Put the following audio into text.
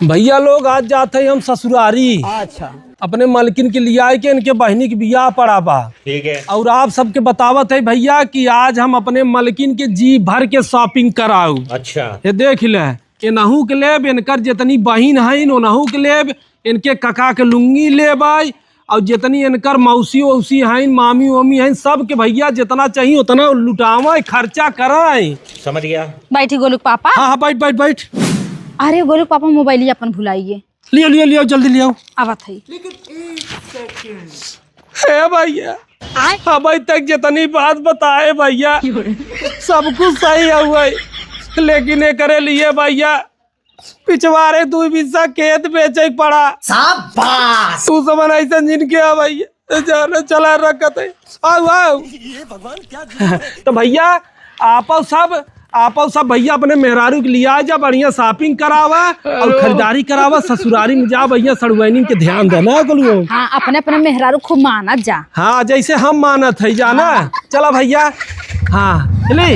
भैया लोग आज जाते हैं हम ससुरारी। अच्छा, अपने मालकिन के लिए आए के इनके बहनी की बियाह पड़ा बा। ठीक है। और आप सबके बतावत है भैया कि आज हम अपने मालकिन के जी भर के शॉपिंग कराऊ। अच्छा, ये देख ले, इनहू के लेब, इनकर जितनी बहिन है ओनहू के लेब, इनके कका के लुंगी लेब, और जितनी इनकर मौसी वौसी हैं, मामी वामी हैं, सब के भैया जितना चाहिए उतना लुटावा, खर्चा कराए। समझ गया। बैठी गोलू पापा। हाँ हाँ, बैठ बैठ बैठ। अरे गोलू पापा मोबाइल ही अपन भुलाइए। लियो लियो लियो, जल्दी लियो। आवत है। है भैया, अभी तक जितनी बात बताए भैया सब कुछ सही हुआ, लेकिन ये करे लिए भैया पिछवाड़े 2 बिस्सा खेत बेचे पड़ा। शाबाश। तू समझ ऐसा जिनके भैया जाने चला रखत है। आओ आओ। तो भैया आप सब भैया अपने मेहरारू के लिए जा, बढ़िया शॉपिंग करावा और खरीदारी करावा। ससुरारी में जा भैया, सड़ुआनी के ध्यान देना बोलो। हाँ, अपने अपने मेहरारू खूब मानत जा। हाँ, जैसे हम मानत है जाना। चला भैया। हाँ चले।